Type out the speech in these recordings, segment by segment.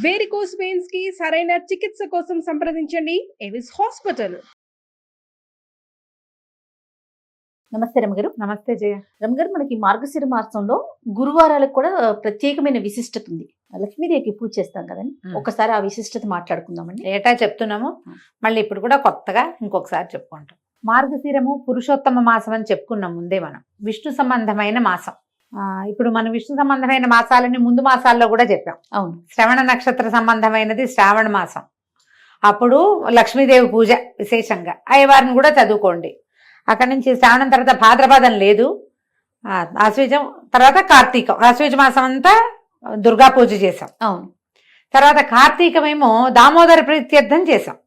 Varicose veins కి సరైన చికిత్స కోసం సంప్రదించండి ఎవిస్ హాస్పిటల్. నమస్తే రమగారు. నమస్తే జయ. రమగారు, మనకి మార్గశిర మాసంలో గురువారాలకు కూడా ప్రత్యేకమైన విశిష్టత ఉంది. లక్ష్మీదేవికి పూజ చేస్తాం కదండి, ఒకసారి ఆ విశిష్టత మాట్లాడుకుందామండి. ఏటా చెప్తున్నాము, మళ్ళీ ఇప్పుడు కూడా కొత్తగా ఇంకొకసారి చెప్పుకుంటాం. మార్గశిరము పురుషోత్తమ మాసం అని చెప్పుకున్నాం ముందే. మనం విష్ణు సంబంధమైన మాసం. ఇప్పుడు మనం విష్ణు సంబంధమైన మాసాలని ముందు మాసాల్లో కూడా చెప్పాం. అవును. శ్రవణ నక్షత్ర సంబంధమైనది శ్రావణ మాసం. అప్పుడు లక్ష్మీదేవి పూజ విశేషంగా అయ్యవారిని కూడా చదువుకోండి. అక్కడి నుంచి శ్రావణం తర్వాత భాద్రపదం లేదు, ఆశ్వీజం తర్వాత కార్తీకం. ఆశ్వీజ మాసం అంతా దుర్గా పూజ చేసాం. అవును. తర్వాత కార్తీకమేమో దామోదర ప్రీత్యర్థం చేసాం.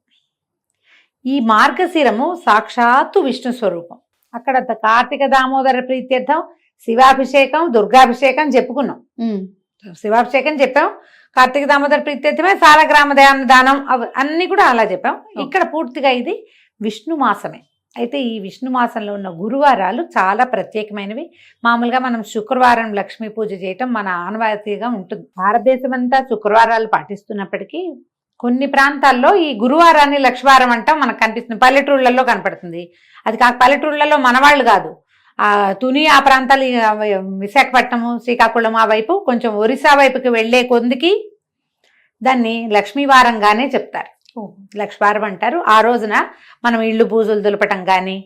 ఈ మార్గశిరము సాక్షాత్తు విష్ణు స్వరూపం. అక్కడ కార్తీక దామోదర ప్రీత్యర్థం, శివాభిషేకం, దుర్గాభిషేకం చెప్పుకున్నాం. శివాభిషేకం చెప్పాం, కార్తీక దామోదర ప్రీత్యర్థమే సాలగ్రామ దానం అన్ని కూడా అలా చెప్పాం. ఇక్కడ పూర్తిగా ఇది విష్ణు మాసమే. అయితే ఈ విష్ణు మాసంలో ఉన్న గురువారాలు చాలా ప్రత్యేకమైనవి. మామూలుగా మనం శుక్రవారం లక్ష్మీ పూజ చేయటం మన ఆనవాయితీగా ఉంటుంది. భారతదేశం అంతా శుక్రవారాలు పాటిస్తున్నప్పటికీ కొన్ని ప్రాంతాల్లో ఈ గురువారాన్ని లక్ష్మీవారం అంటాం మనకు కనిపిస్తుంది. పల్లెటూళ్ళల్లో కనపడుతుంది. అది కాక పల్లెటూళ్ళల్లో మనవాళ్ళు కాదు, తుని ఆ ప్రాంతాలు, విశాఖపట్నము, శ్రీకాకుళం ఆ వైపు, కొంచెం ఒరిస్సా వైపుకి వెళ్లే కొందికి దాన్ని లక్ష్మీవారంగానే చెప్తారు. లక్ష్మీవారం అంటారు. ఆ రోజున మనం ఇళ్ళు బూజులు దులపటం కానీ,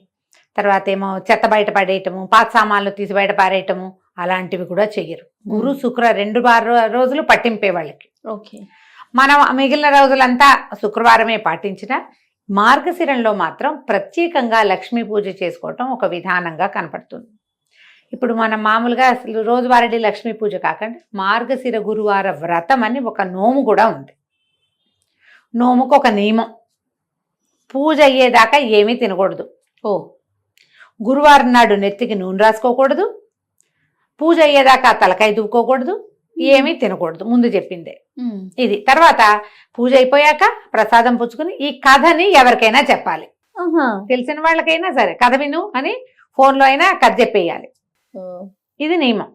తర్వాత ఏమో చెత్త బయట పడేయటము, పాత సామాన్లు తీసి బయట పారేయటము అలాంటివి కూడా చెయ్యరు. గురు శుక్ర 2 రోజులు పట్టింపే వాళ్ళకి. ఓకే. మనం మిగిలిన రోజులంతా శుక్రవారమే పాటించిన మార్గశిరంలో మాత్రం ప్రత్యేకంగా లక్ష్మీ పూజ చేసుకోవటం ఒక విధానంగా కనపడుతుంది. ఇప్పుడు మనం మామూలుగా అసలు రోజువారీ లక్ష్మీ పూజ కాకుండా మార్గశిర గురువార వ్రతం అని ఒక నోము కూడా ఉంది. నోముకు ఒక నియమం, పూజ అయ్యేదాకా ఏమీ తినకూడదు. గురువారం నాడు నెత్తికి నూనె రాసుకోకూడదు, పూజ అయ్యేదాకా తలకాయ దువ్వుకోకూడదు, ఏమీ తినకూడదు. ముందు చెప్పిందే ఇది. తర్వాత పూజ అయిపోయాక ప్రసాదం పుచ్చుకుని ఈ కథని ఎవరికైనా చెప్పాలి. తెలిసిన వాళ్ళకైనా సరే కథ విను అని ఫోన్లో అయినా కథ చెప్పేయాలి. ఇది నియమం.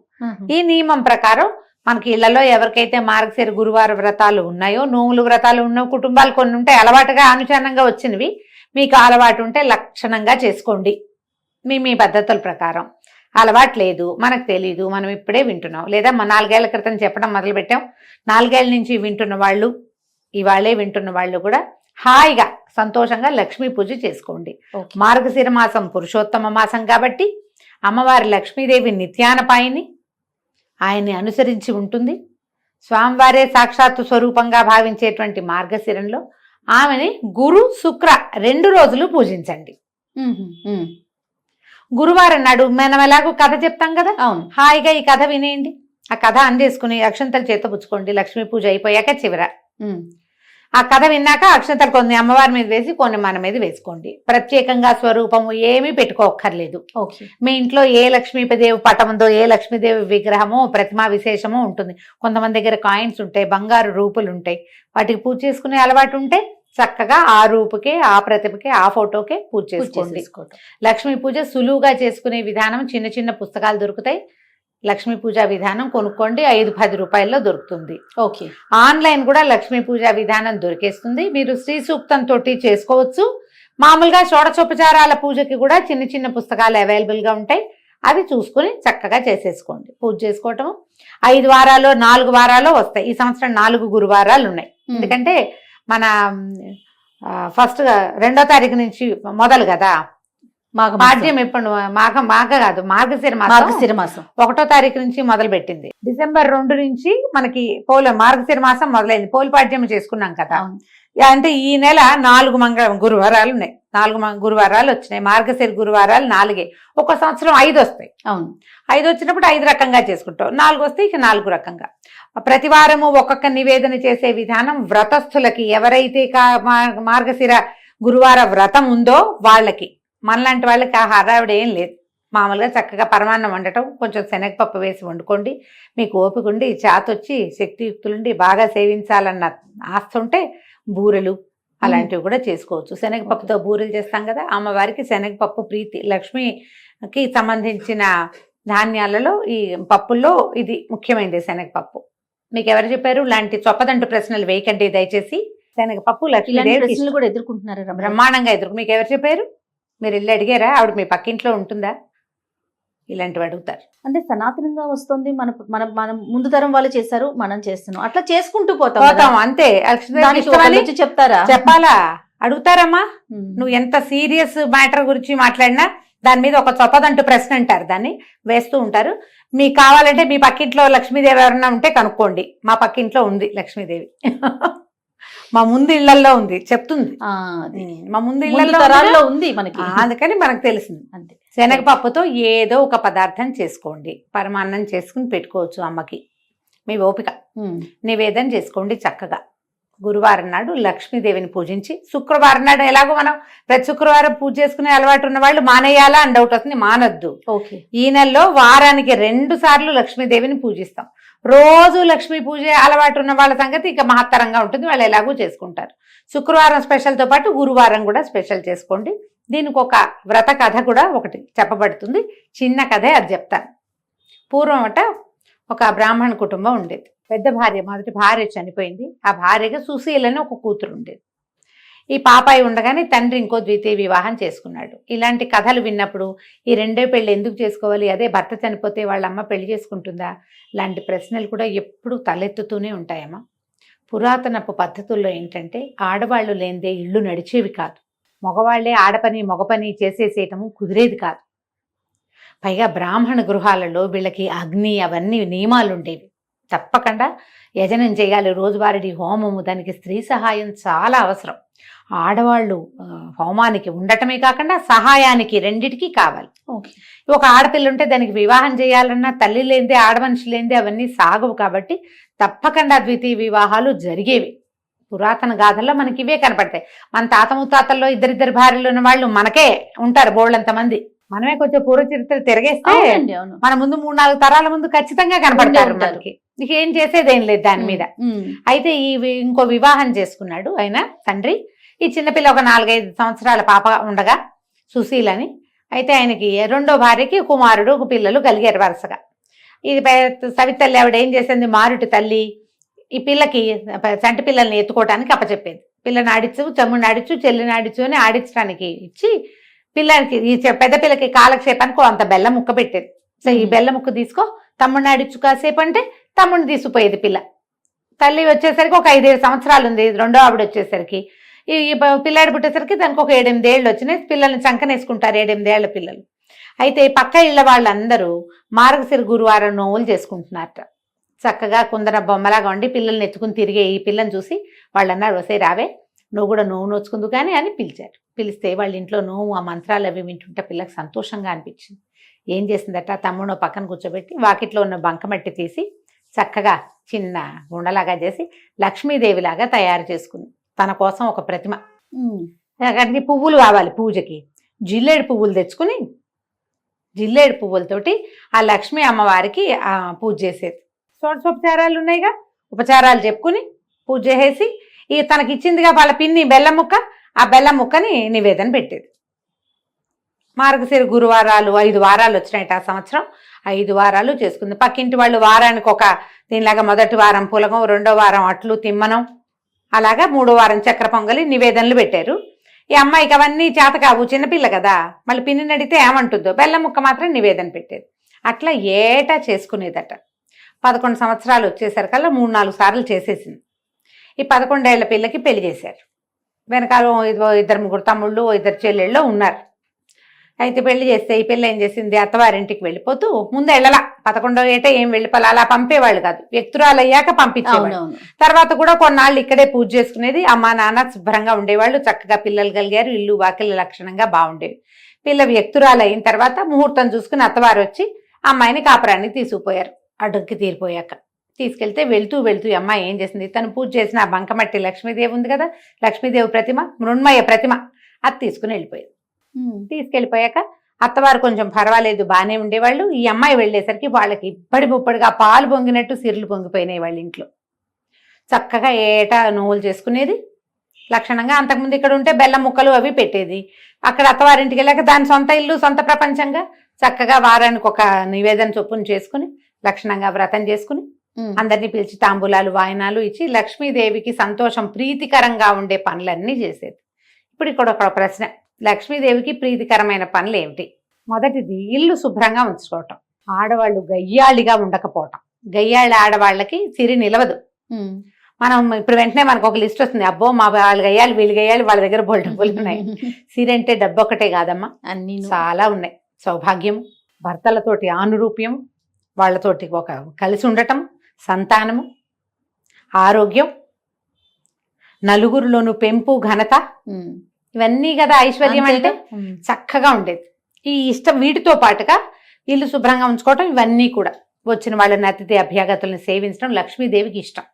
ఈ నియమం ప్రకారం మనకి ఇళ్లలో ఎవరికైతే మార్గశిర గురువార వ్రతాలు ఉన్నాయో, నోములు వ్రతాలు ఉన్న కుటుంబాలు కొన్ని ఉంటాయి, అలవాటుగా అనుచరణంగా వచ్చినవి. మీకు అలవాటు ఉంటే లక్షణంగా చేసుకోండి మీ పద్ధతుల ప్రకారం. అలవాటు లేదు, మనకు తెలీదు, మనం ఇప్పుడే వింటున్నాం, లేదా 4 ఏళ్ల క్రితం చెప్పడం మొదలుపెట్టాం, 4 ఏళ్ల నుంచి వింటున్న వాళ్ళు, ఇవాళే వింటున్న వాళ్ళు కూడా హాయిగా సంతోషంగా లక్ష్మీ పూజ చేసుకోండి. మార్గశిర మాసం పురుషోత్తమ మాసం కాబట్టి అమ్మవారి లక్ష్మీదేవి నిత్యానపాయిని, ఆయన్ని అనుసరించి ఉంటుంది. స్వామివారే సాక్షాత్తు స్వరూపంగా భావించేటువంటి మార్గశిరంలో ఆమెని గురు శుక్ర 2 రోజులు పూజించండి. గురువారం నాడు మనం ఎలాగో కథ చెప్తాం కదా, హాయిగా ఈ కథ వినేయండి. ఆ కథ అందేసుకుని అక్షంతలు చేత పుచ్చుకోండి. లక్ష్మీ పూజ అయిపోయాక చివర ఆ కథ విన్నాక అక్షంతలు కొన్ని అమ్మవారి మీద వేసి కొన్ని మన మీద వేసుకోండి. ప్రత్యేకంగా స్వరూపము ఏమీ పెట్టుకోక్కర్లేదు. మీ ఇంట్లో ఏ లక్ష్మీదేవి పటం ఉందో, ఏ లక్ష్మీదేవి విగ్రహమో ప్రతిమా విశేషమో ఉంటుంది. కొంతమంది దగ్గర కాయిన్స్ ఉంటాయి, బంగారు రూపులు ఉంటాయి, వాటికి పూజ చేసుకునే అలవాటు ఉంటే చక్కగా ఆ రూపుకే, ఆ ప్రతిభకే, ఆ ఫోటోకే పూజ చేసుకోండి. లక్ష్మీ పూజ సులువుగా చేసుకునే విధానం చిన్న చిన్న పుస్తకాలు దొరుకుతాయి. లక్ష్మీ పూజ విధానం కొనుక్కోండి, 5-10 రూపాయల్లో దొరుకుతుంది. ఓకే. ఆన్లైన్ కూడా లక్ష్మీ పూజ విధానం దొరికేస్తుంది. మీరు శ్రీ సూక్తంతో చేసుకోవచ్చు. మామూలుగా షోడశోపచారాల పూజకి కూడా చిన్న చిన్న పుస్తకాలు అవైలబుల్గా ఉంటాయి. అవి చూసుకుని చక్కగా చేసేసుకోండి. పూజ చేసుకోవటం 5 వారాలు 4 వారాలు వస్తాయి. ఈ సంవత్సరం 4 గురువారాలు ఉన్నాయి. ఎందుకంటే మన ఫస్ట్ 2వ తారీఖు నుంచి మొదలు కదా పాడ్యం. ఎప్పుడు మాఘ కాదు, మార్గశిర మాసం 1వ తారీఖు నుంచి మొదలు పెట్టింది. డిసెంబర్ 2 నుంచి మనకి మార్గశిర మాసం మొదలైంది. పోలిపాడ్యం చేసుకున్నాం కదా. అంటే ఈ నెల 4 గురువారాలు ఉన్నాయి. 4 గురువారాలు వచ్చినాయి. మార్గశిర గురువారాలు 4. ఒక సంవత్సరం 5 వస్తాయి. అవును, 5 వచ్చినప్పుడు 5 రకంగా చేసుకుంటాం. 4 వస్తే ఇక 4 రకంగా. ప్రతి వారము ఒక్కొక్క నివేదన చేసే విధానం వ్రతస్థులకి, ఎవరైతే మార్గశిర గురువార వ్రతం ఉందో వాళ్ళకి, మనలాంటి వాళ్ళకి ఆ హడావిడి ఏం లేదు. మామూలుగా చక్కగా పరమాన్నం వండటం, కొంచెం శనగపప్పు వేసి వండుకోండి. మీకు ఓపిక ఉండి, చేతొచ్చి, శక్తియుక్తులుండి బాగా సేవించాలన్న ఆస్తుంటే బూరెలు అలాంటివి కూడా చేసుకోవచ్చు. శనగపప్పుతో బూరెలు చేస్తాం కదా, అమ్మవారికి శనగపప్పు ప్రీతి. లక్ష్మికి సంబంధించిన ధాన్యాలలో ఈ పప్పుల్లో ఇది ముఖ్యమైనది శనగపప్పు. మీకు ఎవరు చెప్పారు? లాంటి చొప్పదంటు ప్రశ్నలు వేయకండి దయచేసి. శనగపప్పు ఇలాంటి లక్ష్మీదేవి ప్రశ్నలు కూడా ఎదుర్కొంటున్నారు రమణ. బ్రహ్మాండంగా ఎదురు. మీకు ఎవరు చెప్పారు? మీరు వెళ్ళి అడిగారా? ఆవిడ మీ పక్కింట్లో ఉంటుందా? ఇలాంటివి అడుగుతారు. అంటే సనాతనంగా వస్తుంది, మన మన మన ముందు తరం వాళ్ళు చేశారు, మనం చేస్తున్నాం, అట్లా చేసుకుంటూ పోతాం కదా. పోతాం అంతే. లక్ష్మీదేవి దానికి ఇష్టమని ఒకళ్ళు వచ్చి చెప్తారా? చెప్పాలా? అడుగుతారమ్మా. ఉమ్. నువ్వు ఎంత సీరియస్ మ్యాటర్ గురించి మాట్లాడినా దాని మీద ఒక చొప్పదంటూ ప్రశ్న అంటారు, దాన్ని వేస్తూ ఉంటారు. మీకు కావాలంటే మీ పక్కింట్లో లక్ష్మీదేవి ఎవరన్నా ఉంటే కనుక్కోండి. మా పక్కింట్లో ఉంది లక్ష్మీదేవి. మా ముందు ఇళ్లలో ఉంది, చెప్తుంది. ఆ, అది. మా ముందు ముందు ఇళ్లలో తరాల్లో ఉంది మనకి. అందుకని మనకు తెలిసింది. అంతే. శనగపప్పుతో ఏదో ఒక పదార్థం చేసుకోండి. పరమాన్నం చేసుకుని పెట్టుకోవచ్చు అమ్మకి, మీ ఓపిక. ఉమ్. నివేదన చేసుకోండి చక్కగా. గురువారం నాడు లక్ష్మీదేవిని పూజించి, శుక్రవారం నాడు ఎలాగో మనం ప్రతి శుక్రవారం పూజ చేసుకునే అలవాటు ఉన్న వాళ్ళు మానేయాలా అని డౌట్ వస్తుంది. మానొద్దు. ఓకే. ఈ నెలలో వారానికి 2 సార్లు లక్ష్మీదేవిని పూజిస్తాం. రోజు లక్ష్మీ పూజ అలవాటు ఉన్న వాళ్ళ సంగతి ఇక మహత్తరంగా ఉంటుంది, వాళ్ళు ఎలాగూ చేసుకుంటారు. శుక్రవారం స్పెషల్తో పాటు గురువారం కూడా స్పెషల్ చేసుకోండి. దీనికి ఒక వ్రత కథ కూడా ఒకటి చెప్పబడుతుంది. చిన్న కథే, అది చెప్తాను. పూర్వం ఒక బ్రాహ్మణ కుటుంబం ఉండేది. పెద్ద భార్య, మొదటి భార్య చనిపోయింది. ఆ భార్యగా సుశీలని ఒక కూతురు ఉండేది. ఈ పాపాయి ఉండగానే తండ్రి ఇంకో ద్వితీయ వివాహం చేసుకున్నాడు. ఇలాంటి కథలు విన్నప్పుడు ఈ రెండో పెళ్లి ఎందుకు చేసుకోవాలి, అదే భర్త చనిపోతే వాళ్ళ అమ్మ పెళ్లి చేసుకుంటుందా, ఇలాంటి ప్రశ్నలు కూడా ఎప్పుడూ తలెత్తుతూనే ఉంటాయమ్మా. పురాతనపు పద్ధతుల్లో ఏంటంటే ఆడవాళ్ళు లేనిదే ఇళ్ళు నడిచేవి కాదు. మగవాళ్లే ఆడపని మగ పని చేసేసేయటము కుదిరేది కాదు. పైగా బ్రాహ్మణ గృహాలలో వీళ్ళకి అగ్ని అవన్నీ నియమాలు ఉండేవి. తప్పకుండా యజనం చేయాలి, రోజువారీ హోమము, దానికి స్త్రీ సహాయం చాలా అవసరం. ఆడవాళ్ళు హోమానికి ఉండటమే కాకుండా సహాయానికి రెండిటికీ కావాలి. ఓకే. ఒక ఆడపిల్ల ఉంటే దానికి వివాహం చేయాలన్నా తల్లి లేనిదే, ఆడమనిషి లేనిదే అవన్నీ సాగవు. కాబట్టి తప్పకుండా ద్వితీయ వివాహాలు జరిగేవి. పురాతన గాథల్లో మనకి ఇవే కనపడతాయి. మన తాత ముత్తాతల్లో ఇద్దరిద్దరు భార్యలు ఉన్న వాళ్ళు మనకే ఉంటారు బోళ్ళంత మంది. మనమే కొంచెం పూర్వ చరిత్ర తిరగేస్తే అవునండి, అవును. మన ముందు 3-4 తరాల ముందు ఖచ్చితంగా కనపడతారు ఉంటారు. మనకి. ఇక ఏం చేసేదేం లేదు దాని మీద. ఉమ్. అయితే ఇంకో వివాహం చేసుకున్నాడు ఆయన తండ్రి. ఈ చిన్నపిల్ల ఒక 4-5 సంవత్సరాల పాప ఉండగా, సుశీలని. అయితే ఆయనకి రెండో భార్యకి కుమారుడు, ఒక పిల్లలు కలిగారు వరుసగా. ఇది సవితల్లి ఆవిడ ఏం చేసింది, మారుటి తల్లి ఈ పిల్లకి చంటి పిల్లల్ని ఎత్తుకోవడానికి అప్పచెప్పేది. పిల్లని ఆడించు, తమ్ముడిని ఆడించు, చెల్లిని ఆడించు అని ఆడించడానికి ఇచ్చి పిల్లలకి ఈ పెద్ద పిల్లకి కాలక్షేపానికి అంత బెల్లం ముక్క పెట్టేది. సో ఈ బెల్లం ముక్క తీసుకో, తమ్ముడిని ఆడించు కాసేపు అంటే తమ్ముడిని తీసుకుపోయేది పిల్ల. తల్లి వచ్చేసరికి ఒక 5-7 సంవత్సరాలు ఉంది. రెండో ఆవిడ వచ్చేసరికి ఈ పిల్లాడి పుట్టేసరికి దానికి ఒక 7-8 ఏళ్ళు వచ్చినాయి. పిల్లల్ని చంకనేసుకుంటారు 7-8 ఏళ్ల పిల్లలు. అయితే పక్క ఇళ్ల వాళ్ళందరూ మార్గశిర గురువారం నోవులు చేసుకుంటున్నారట. చక్కగా కుందన బొమ్మలాగా ఉండి పిల్లల్ని ఎత్తుకుని తిరిగే ఈ పిల్లని చూసి వాళ్ళు అన్నారు, వసే రావే నువ్వు కూడా నోవు నోచుకుందు కానీ అని పిలిచారు. పిలిస్తే వాళ్ళ ఇంట్లో నోవు ఆ మంత్రాలు అవి వింటుంటే పిల్లకి సంతోషంగా అనిపించింది. ఏం చేసిందట, తమ్ముడు పక్కన కూర్చోబెట్టి వాకిట్లో ఉన్న బంకమట్టి తీసి చక్కగా చిన్న గుండలాగా చేసి లక్ష్మీదేవిలాగా తయారు చేసుకుంది. తన కోసం ఒక ప్రతిమ. అక్కడికి పువ్వులు కావాలి పూజకి. జిల్లేడు పువ్వులు తెచ్చుకుని జిల్లేడు పువ్వులతోటి ఆ లక్ష్మీ అమ్మవారికి పూజ చేసేది. షోడశోపచారాలు ఉన్నాయిగా, ఉపచారాలు చెప్పుకుని పూజ చేసేసి ఈ తనకి ఇచ్చిందిగా వాళ్ళ పిన్ని బెల్లం ముక్క, ఆ బెల్లం ముక్కని నివేదన పెట్టేది. మార్గశిర గురువారాలు 5 వారాలు వచ్చినాయి ఆ సంవత్సరం. 5 వారాలు చేసుకుంది. పక్కింటి వాళ్ళు వారానికి ఒక దీనిలాగా మొదటి వారం పులగం, రెండో వారం అట్లు తిమ్మనం, అలాగా 3వ వారం చక్కెర పొంగలి నివేదనలు పెట్టారు. ఈ అమ్మాయికి అవన్నీ చేత కావు, చిన్నపిల్ల కదా, మళ్ళీ పిన్నిని అడిగితే ఏమంటుందో, బెల్లం ముక్క మాత్రం నివేదన పెట్టేది. అట్లా ఏటా చేసుకునేదట. 11 సంవత్సరాలు వచ్చేసరికల్లా 3-4 సార్లు చేసేసింది. ఈ 11 ఏళ్ల పిల్లకి పెళ్లి చేశారు. వెనకాల 2-3 తమ్ముళ్ళు, 2 చెల్లెళ్ళు ఉన్నారు. అయితే పెళ్లి చేస్తే ఈ పిల్ల ఏం చేసింది, అత్తవారింటికి వెళ్ళిపోతూ ముందు వెళ్ళలా. 11వ ఏట ఏం వెళ్ళిపోలే, అలా పంపేవాళ్ళు కాదు, వ్యక్తురాలు అయ్యాక పంపించేవాళ్ళు. తర్వాత కూడా కొన్నాళ్ళు ఇక్కడే పూజ చేసుకునేది. అమ్మా నాన్న శుభ్రంగా ఉండేవాళ్ళు, చక్కగా పిల్లలు కలిగారు, ఇల్లు వాకిళ్ళ లక్షణంగా బాగుండేవి. పిల్ల వ్యక్తురాలు అయిన తర్వాత ముహూర్తం చూసుకుని అత్తవారు వచ్చి అమ్మాయిని కాపురానికి తీసుకుపోయారు. అడ్డుకి తీరిపోయాక తీసుకెళ్తే వెళ్తూ ఈ అమ్మాయి ఏం చేసింది, తను పూజ చేసిన ఆ బంకమట్టి లక్ష్మీదేవి ఉంది కదా, లక్ష్మీదేవి ప్రతిమ, మృణ్మయ ప్రతిమ, అది తీసుకుని వెళ్ళిపోయేది. తీసుకెళ్ళిపోయాక అత్తవారు కొంచెం పర్వాలేదు బాగానే ఉండేవాళ్ళు. ఈ అమ్మాయి వెళ్ళేసరికి వాళ్ళకి ఇప్పటి ముప్పటిగా పాలు పొంగినట్టు సిరులు పొంగిపోయినాయి వాళ్ళ ఇంట్లో. చక్కగా ఏటా నోవులు చేసుకునేది లక్షణంగా. అంతకుముందు ఇక్కడ ఉంటే బెల్లం ముక్కలు అవి పెట్టేది. అక్కడ అత్తవారింటికి వెళ్ళాక దాని సొంత ఇల్లు, సొంత ప్రపంచంగా చక్కగా వారానికి ఒక నివేదన చొప్పున చేసుకుని లక్షణంగా వ్రతం చేసుకుని అందరినీ పిలిచి తాంబూలాలు వాయినాలు ఇచ్చి లక్ష్మీదేవికి సంతోషం ప్రీతికరంగా ఉండే పనులన్నీ చేసేది. ఇప్పుడు ఇక్కడ ఒక ప్రశ్న, లక్ష్మీదేవికి ప్రీతికరమైన పనులు ఏమిటి? మొదటిది ఇల్లు శుభ్రంగా ఉంచుకోవటం, ఆడవాళ్ళు గయ్యాళిగా ఉండకపోవటం. గయ్యాళి ఆడవాళ్ళకి సిరి నిలవదు. మనం ఇప్పుడు వెంటనే మనకు ఒక లిస్ట్ వస్తుంది, అబ్బో మా వాళ్ళు గయ్యాలి వీళ్ళు గయ్యాలి వాళ్ళ దగ్గర బోల్డ్ డబ్బులు ఉన్నాయి. సిరి అంటే డబ్బు ఒకటే కాదమ్మా, అన్ని చాలా ఉన్నాయి. సౌభాగ్యం, భర్తలతోటి ఆనురూప్యం, వాళ్ళతోటి ఒక కలిసి ఉండటం, సంతానము, ఆరోగ్యం, నలుగురిలోనూ పెంపు, ఘనత, ఇవన్నీ కదా ఐశ్వర్యం అంటే. చక్కగా ఉండేది. ఈ ఇష్టం వీటితో పాటుగా ఇల్లు శుభ్రంగా ఉంచుకోవటం, ఇవన్నీ కూడా వచ్చిన వాళ్ళని అతిథి అభ్యాగతులను సేవించడం లక్ష్మీదేవికి ఇష్టం.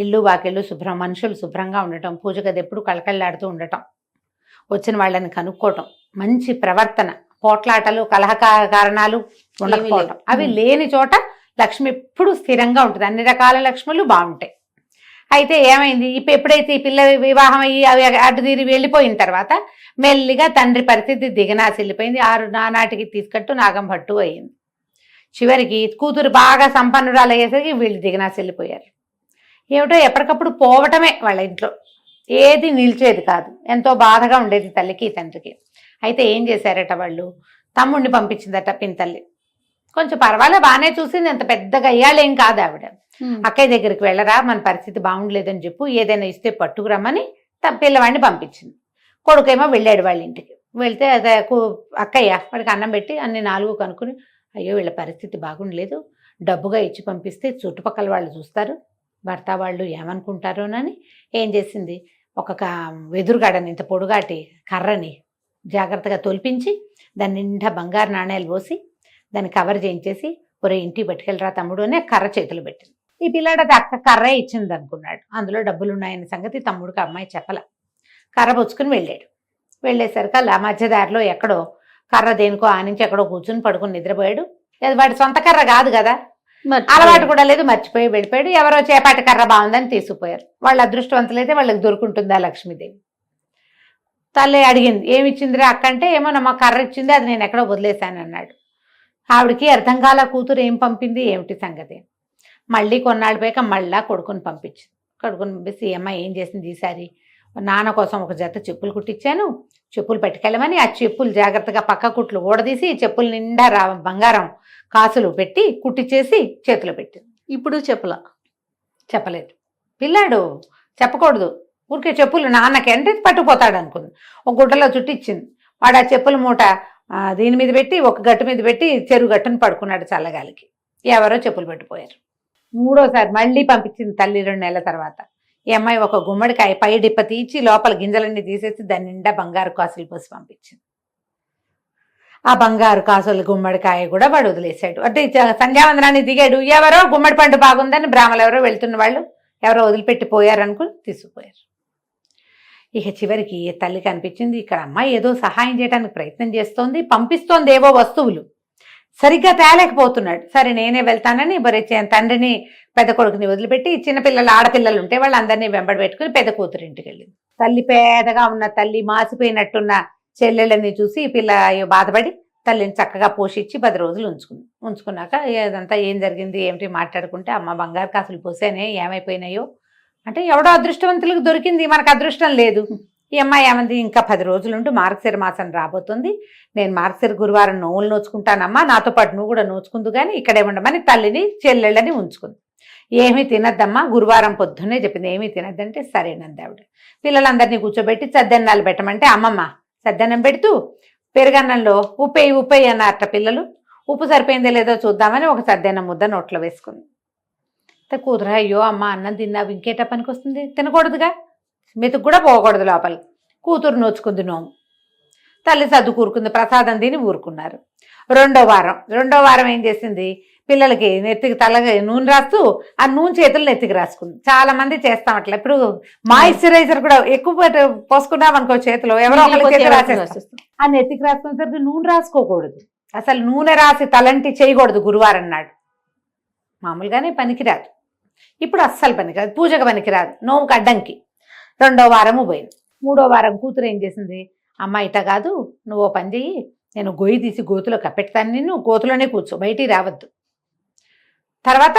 ఇల్లు వాకిళ్ళు శుభ్రం, మనుషులు శుభ్రంగా ఉండటం, పూజ గది ఎప్పుడు కళకళలాడుతూ ఉండటం, వచ్చిన వాళ్ళని కనుక్కోవటం, మంచి ప్రవర్తన, పోట్లాటలు కలహ కారణాలు ఉండకపోవటం, అవి లేని చోట లక్ష్మి ఎప్పుడు స్థిరంగా ఉంటుంది. అన్ని రకాల లక్ష్ములు బాగుంటాయి. అయితే ఏమైంది, ఎప్పుడైతే ఈ పిల్ల వివాహం అయ్యి అవి అటు తీరి వెళ్ళిపోయిన తర్వాత మెల్లిగా తండ్రి పరిస్థితి దిగనాసిల్లిపోయింది. నానాటికి తీసుకట్టు నాగం భట్టు అయింది. చివరికి కూతురు బాగా సంపన్నురాలు అయ్యేసరికి వీళ్ళు దిగనాసిల్లిపోయారు. ఏమిటో ఎప్పటికప్పుడు పోవటమే వాళ్ళ ఇంట్లో, ఏది నిలిచేది కాదు. ఎంతో బాధగా ఉండేది తల్లికి తండ్రికి. అయితే ఏం చేశారట వాళ్ళు, తమ్ముడిని పంపించిందట పింతల్లి. కొంచెం పర్వాలే బాగానే చూసింది, అంత పెద్దగా అయ్యాళ్ళేం కాదు ఆవిడ. అక్కయ్య దగ్గరికి వెళ్ళరా, మన పరిస్థితి బాగుండలేదని చెప్పు, ఏదైనా ఇస్తే పట్టుకురమ్మని పిల్లవాడిని పంపించింది. కొడుకేమో వెళ్ళాడు వాళ్ళ ఇంటికి. వెళ్తే అదే అక్కయ్య వాడికి అన్నం పెట్టి అన్ని 4 కనుక్కుని, అయ్యో వీళ్ళ పరిస్థితి బాగుండలేదు, డబ్బుగా ఇచ్చి పంపిస్తే చుట్టుపక్కల వాళ్ళు చూస్తారు, భర్త వాళ్ళు ఏమనుకుంటారోనని ఏం చేసింది, ఒక వెదురుగాడని ఇంత పొడుగాటి కర్రని జాగ్రత్తగా తొలిపించి దాని నిండా బంగారు నాణేలు పోసి దాన్ని కవర్ చేయించేసి, ఒరే ఇంటికి పట్టుకెళ్ళరా తమ్ముడు అని కర్ర చేతులు పెట్టింది. ఈ పిల్లాడు అది అక్క కర్రే ఇచ్చింది అనుకున్నాడు, అందులో డబ్బులు ఉన్నాయన్న సంగతి తమ్ముడికి అమ్మాయి చెప్పల. కర్ర పుచ్చుకుని వెళ్ళాడు. వెళ్ళేసరికి అలా మధ్యదారిలో ఎక్కడో కర్ర దేనికో ఆనించి ఎక్కడో కూర్చుని పడుకుని నిద్రపోయాడు. వాడి సొంత కర్ర కాదు కదా, అలవాటు కూడా లేదు, మర్చిపోయి వెళ్ళిపోయాడు. ఎవరో చేపాటి కర్ర బాగుందని తీసుకుపోయారు. వాళ్ళు అదృష్టవంతులైతే వాళ్ళకి దొరుకుంటుందా లక్ష్మీదేవి. తల్లి అడిగింది, ఏమిచ్చిందిరా అక్క అంటే, ఏమో మా కర్ర ఇచ్చింది, అది నేను ఎక్కడో వదిలేశాను అన్నాడు. ఆవిడకి అర్థం కాల, కూతురు ఏం పంపింది ఏమిటి సంగతి. మళ్ళీ కొన్నాళ్ళు పోయాక మళ్ళా కొడుకుని పంపించింది. కొడుకుని పంపిస్తే అమ్మాయి ఏం చేసింది, ఈసారి నాన్న కోసం ఒక జత చెప్పులు కుట్టించాను, చెప్పులు పట్టుకెళ్ళమని ఆ చెప్పులు జాగ్రత్తగా పక్క కుట్లు ఊడదీసి చెప్పుల నిండా బంగారం కాసులు పెట్టి కుట్టించేసి చేతిలో పెట్టింది. ఇప్పుడు చెప్పలేదు. పిల్లాడు చెప్పకూడదు, ఊరికే చెప్పులు నాన్నకి అంటే పట్టుకుపోతాడు అనుకుంది. ఒక గుడ్డలో చుట్టిచ్చింది. వాడు ఆ చెప్పుల మూట దీని మీద పెట్టి ఒక గట్టు మీద పెట్టి చెరువు గట్టును పడుకున్నాడు చల్లగాలికి. ఎవరో చెప్పులు పెట్టిపోయారు. 3వసారి మళ్ళీ పంపించింది తల్లి 2 నెలల తర్వాత. ఈ అమ్మాయి ఒక గుమ్మడికాయ పై డిప్ప తీసి లోపల గింజలన్నీ తీసేసి దాని నిండా బంగారు కాసులు పోసి పంపించింది. ఆ బంగారు కాసులు గుమ్మడికాయ కూడా వాడు వదిలేశాడు. అంటే సంధ్యావందనాన్ని దిగాడు, ఎవరో గుమ్మడి పండు బాగుందని బ్రాహ్మలు ఎవరో వెళ్తున్న వాళ్ళు ఎవరో వదిలిపెట్టి పోయారనుకుని తీసుకుపోయారు. ఇక చివరికి తల్లికి అనిపించింది, ఇక్కడ అమ్మాయి ఏదో సహాయం చేయడానికి ప్రయత్నం చేస్తోంది, పంపిస్తోంది ఏవో వస్తువులు, సరిగ్గా తేలేకపోతున్నాడు. సరే నేనే వెళ్తానని తండ్రిని పెద్ద కొడుకుని వదిలిపెట్టి చిన్నపిల్లలు ఆడపిల్లలు ఉంటే వాళ్ళందరినీ వెంబడి పెట్టుకుని పెద్ద కూతురు ఇంటికి వెళ్ళింది. తల్లి పేదగా ఉన్న తల్లి మాసిపోయినట్టున్న చెల్లెళ్ళని చూసి పిల్ల బాధపడి తల్లిని చక్కగా పోషించి 10 రోజులు ఉంచుకున్నాక ఇదంతా ఏం జరిగింది ఏమిటి మాట్లాడుకుంటే, అమ్మ బంగారు కాసులు పోసానే ఏమైపోయినాయో అంటే, ఎవడో అదృష్టవంతులకు దొరికింది, మనకు అదృష్టం లేదు. ఈ అమ్మాయి ఏమంది, ఇంకా 10 రోజులుంటూ మార్గశిర మాసం రాబోతుంది, నేను మార్గశిర గురువారం నోవులు నోచుకుంటానమ్మా, నాతో పాటు నువ్వు కూడా నోచుకుందు కానీ ఇక్కడే ఉండమని తల్లిని చెల్లెళ్ళని ఉంచుకుంది. ఏమీ తినద్దమ్మా, గురువారం పొద్దున్నే చెప్పింది, ఏమీ తినద్దంటే సరేనంది ఆవిడ. పిల్లలందరినీ కూర్చోబెట్టి సద్దెన్నాలు పెట్టమంటే అమ్మమ్మ సద్దన్నం పెడుతూ పెరుగన్నంలో ఉప్పేయి అన్నారట పిల్లలు. ఉప్పు సరిపోయిందో లేదో చూద్దామని ఒక సద్దెన్నం ముద్ద నోట్లో వేసుకుంది. కూతురు, అయ్యో అమ్మ అన్నం తిన్నావు ఇంకేట పనికి వస్తుంది, తినకూడదుగా, మెతుకు కూడా పోకూడదు లోపల. కూతురు నోచుకుంది నోము. తల్లి సర్దు కూరుకుంది, ప్రసాదం తిని ఊరుకున్నారు. రెండో వారం ఏం చేసింది, పిల్లలకి నెత్తికి తలగా నూనె రాస్తూ ఆ నూనె చేతులు నెత్తికి రాసుకుంది. చాలా మంది చేస్తాం అట్లా. ఇప్పుడు మాయిశ్చరైజర్ కూడా ఎక్కువ పోసుకున్నాం అనుకో చేతిలో, ఎవరో ఒకరి చేతి రాసేస్తాం. ఆ నెత్తికి రాసుకునేసరికి నూనె రాసుకోకూడదు, అసలు నూనె రాసి తలంటి చేయకూడదు గురువారం నాడు. మామూలుగానే పనికిరాదు, ఇప్పుడు అస్సలు పనికిరాదు, పూజకు పనికిరాదు, నోముకు అడ్డంకి. 2వ వారము పోయింది. 3వ వారం కూతురు ఏం చేసింది, అమ్మ ఇట కాదు, నువ్వు ఓ పని చెయ్యి, నేను గొయ్యి తీసి గోతులో కప్పెడతాను, నిన్ను గోతులోనే కూర్చో, బయటికి రావద్దు. తర్వాత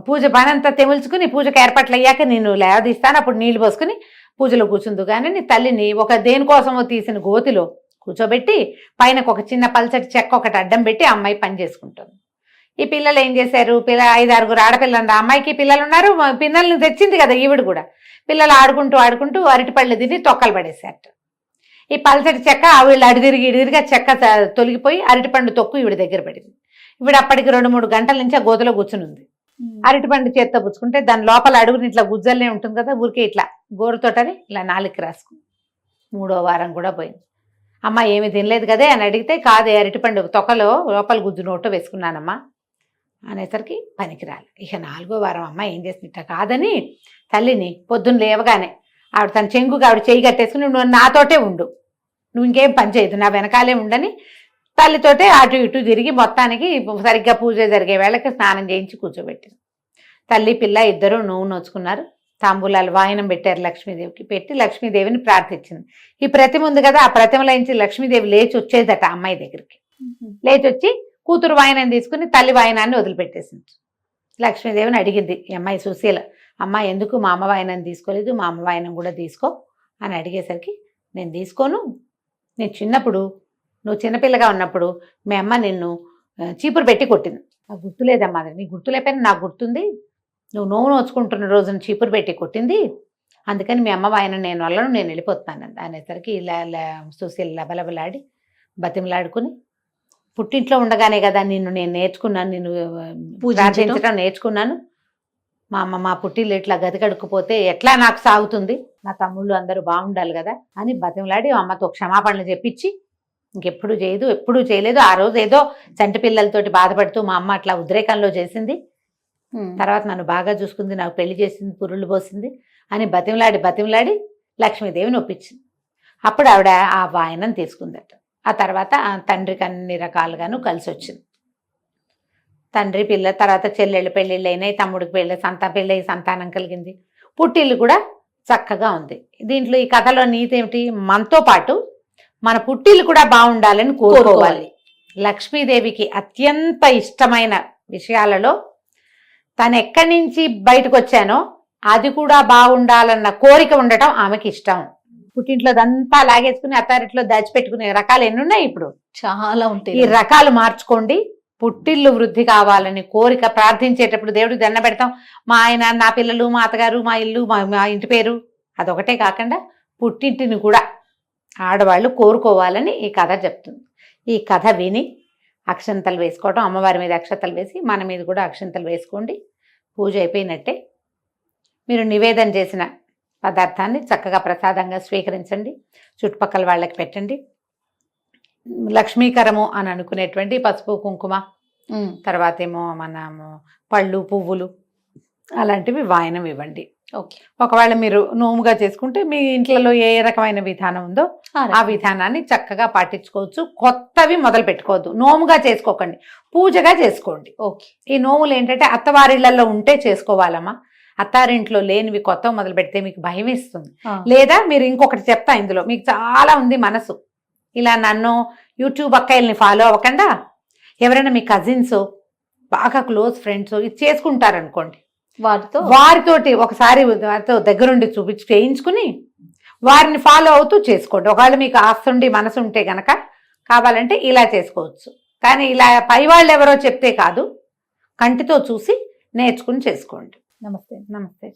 పూజ పనంతా తెముల్చుకుని పూజకు ఏర్పాట్లు అయ్యాక నేను లేవదీస్తాను. అప్పుడు నీళ్లు పోసుకుని పూజలో కూర్చుందు కానీ నీ తల్లిని ఒక దేనికోసమో తీసిన గోతిలో కూర్చోబెట్టి పైన ఒక చిన్న పల్చటి చెక్క ఒకటి అడ్డం పెట్టి అమ్మాయి పని చేసుకుంటుంది. ఈ పిల్లలు ఏం చేశారు, 5-6 ఆడపిల్లలు, అమ్మాయికి పిల్లలు ఉన్నారు, పిల్లల్ని తెచ్చింది కదా ఈవిడ కూడా. పిల్లలు ఆడుకుంటూ అరటిపళ్ళు తిని తొక్కలు పడేశారట. ఈ పల్చటి చెక్క వీళ్ళు ఇడిదిరిగి ఆ చెక్క తొలగిపోయి అరటిపండు తొక్కు ఈవిడ దగ్గర పడింది. ఈవిడ అప్పటికి 2-3 గంటల నుంచి ఆ గోతలో కూర్చుని ఉంది. అరటిపండు చేత్తో పుచ్చుకుంటే దాని లోపల అడుగుని ఇట్లా గుజ్జల్నే ఉంటుంది కదా, ఊరికే ఇట్లా గోరుతోటని ఇలా నాలుగుకి రాసుకుంది. 3వ వారం కూడా పోయింది. అమ్మ ఏమి తినలేదు కదే అని అడిగితే, కాదే అరటిపండు తొక్కలో లోపల గుజ్జు నోట్లో వేసుకున్నానమ్మా అనేసరికి పనికిరాలి. ఇక 4వ వారం అమ్మ ఏం చేసినట్ట కాదని తల్లిని పొద్దున్న లేవగానే ఆవిడ తన చెంగుగా ఆవిడ చేయి కట్టేసుకుని, నువ్వు నాతోటే ఉండు, నువ్వు ఇంకేం పని చేయదు, నా వెనకాలే ఉండని తల్లితోటే అటు ఇటు తిరిగి మొత్తానికి సరిగ్గా పూజ జరిగే వేళకి స్నానం చేయించి కూర్చోబెట్టింది. తల్లి పిల్ల ఇద్దరు నువ్వు నోచుకున్నారు. తాంబూలాలు వాయనం పెట్టారు లక్ష్మీదేవికి. పెట్టి లక్ష్మీదేవిని ప్రార్థించింది. ఈ ప్రతిమ ఉంది కదా, ఆ ప్రతిమలోంచి లక్ష్మీదేవి లేచి వచ్చేదట అమ్మాయి దగ్గరికి. లేచి వచ్చి కూతురు వాయనం తీసుకుని తల్లి వాయనాన్ని వదిలిపెట్టేసింది. లక్ష్మీదేవిని అడిగింది ఈ అమ్మాయి సుశీల, అమ్మ ఎందుకు మా అమ్మ వాయనం తీసుకోలేదు, మా అమ్మ వాయనం కూడా తీసుకో అని అడిగేసరికి, నేను తీసుకోను, నేను చిన్నప్పుడు నువ్వు చిన్నపిల్లగా ఉన్నప్పుడు మీ అమ్మ నిన్ను చీపురు పెట్టి కొట్టింది, నాకు గుర్తులేదమ్మా, నీ గుర్తులేకపోయినా నాకు గుర్తుంది, నువ్వు నోవు నోచుకుంటున్న రోజున చీపురు పెట్టి కొట్టింది, అందుకని మీ అమ్మ వాయనం నేను వల్లను, నేను వెళ్ళిపోతున్నాను అనేసరికి ఇలా సుశీల లబలబలాడి బతిమలాడుకుని, పుట్టింట్లో ఉండగానే కదా నేను నేర్చుకున్నాను, నేను ప్రార్థించడం నేర్చుకున్నాను, మా అమ్మ మా పుట్టిల్లు ఇట్లా గది కడుక్కుపోతే ఎట్లా నాకు సాగుతుంది, నా తమ్ముళ్ళు అందరూ బాగుండాలి కదా అని బతిమలాడి అమ్మతో క్షమాపణలు చెప్పించి ఇంకెప్పుడు చేయదు, ఎప్పుడూ చేయలేదు. ఆ రోజు ఏదో చంటి పిల్లలతోటి బాధపడుతూ మా అమ్మ అట్లా ఉద్రేకంలో చేసింది, తర్వాత నన్ను బాగా చూసుకుంది, నాకు పెళ్లి చేసింది, పురుళ్ళు పోసింది అని బతిమలాడి లక్ష్మీదేవిని ఒప్పించింది. అప్పుడు ఆవిడ ఆ వాయనం తీసుకుందట. ఆ తర్వాత తండ్రికి అన్ని రకాలుగాను కలిసి వచ్చింది. తండ్రి పిల్ల తర్వాత చెల్లెళ్ళు పెళ్ళిళ్ళు అయినాయి, తమ్ముడికి పెళ్ళి సంతానం కలిగింది, పుట్టిల్లు కూడా చక్కగా ఉంది. దీంట్లో ఈ కథలో నీతి ఏమిటి, మనతో పాటు మన పుట్టిల్లు కూడా బాగుండాలని కోరుకోవాలి. లక్ష్మీదేవికి అత్యంత ఇష్టమైన విషయాలలో తను ఎక్కడి నుంచి బయటకు వచ్చానో అది కూడా బాగుండాలన్న కోరిక ఉండటం ఆమెకి ఇష్టం. పుట్టింట్లో దంతా లాగేసుకుని అత్తారింట్లో దాచిపెట్టుకునే రకాలు ఎన్నున్నాయి, ఇప్పుడు చాలా ఉంటాయి. ఈ రకాలు మార్చుకోండి. పుట్టిల్లు వృద్ధి కావాలని కోరిక ప్రార్థించేటప్పుడు దేవుడికి దండ పెడతాం, మా ఆయన, నా పిల్లలు, మా అత్తగారు, మా ఇల్లు, మా ఇంటి పేరు, అదొకటే కాకుండా పుట్టింటిని కూడా ఆడవాళ్ళు కోరుకోవాలని ఈ కథ చెప్తుంది. ఈ కథ విని అక్షంతలు వేసుకోవటం, అమ్మవారి మీద అక్షంతలు వేసి మన మీద కూడా అక్షంతలు వేసుకోండి. పూజ అయిపోయినట్టే. మీరు నివేదన చేసిన పదార్థాన్ని చక్కగా ప్రసాదంగా స్వీకరించండి, చుట్టుపక్కల వాళ్ళకి పెట్టండి. లక్ష్మీకరము అని అనుకునేటువంటి పసుపు కుంకుమ, తర్వాత ఏమో మనము పళ్ళు పువ్వులు అలాంటివి వాయనం ఇవ్వండి. ఓకే. ఒకవేళ మీరు నోముగా చేసుకుంటే మీ ఇంట్లో ఏ రకమైన విధానం ఉందో ఆ విధానాన్ని చక్కగా పాటించుకోవచ్చు. కొత్తవి మొదలు పెట్టుకోవద్దు, నోముగా చేసుకోకండి, పూజగా చేసుకోండి. ఓకే. ఈ నోములు ఏంటంటే అత్తవారిళ్లలో ఉంటే చేసుకోవాలమ్మా, అత్తారింట్లో లేనివి కొత్త మొదలు పెడితే మీకు భయం వేస్తుంది. లేదా మీరు ఇంకొకటి చెప్తా, ఇందులో మీకు చాలా ఉంది మనసు, ఇలా నన్ను యూట్యూబ్ అక్కయ్యల్ని ఫాలో అవ్వకుండా ఎవరైనా మీ కజిన్స్ బాగా క్లోజ్ ఫ్రెండ్స్ ఇది చేసుకుంటారనుకోండి, వారితోటి ఒకసారి వారితో దగ్గరుండి చేయించుకుని వారిని ఫాలో అవుతూ చేసుకోండి. ఒకవేళ మీకు ఆస్తుండి మనసు ఉంటే గనక కావాలంటే ఇలా చేసుకోవచ్చు. కానీ ఇలా పై వాళ్ళు ఎవరో చెప్తే కాదు, కంటితో చూసి నేర్చుకుని చేసుకోండి. నమస్తే. నమస్తే.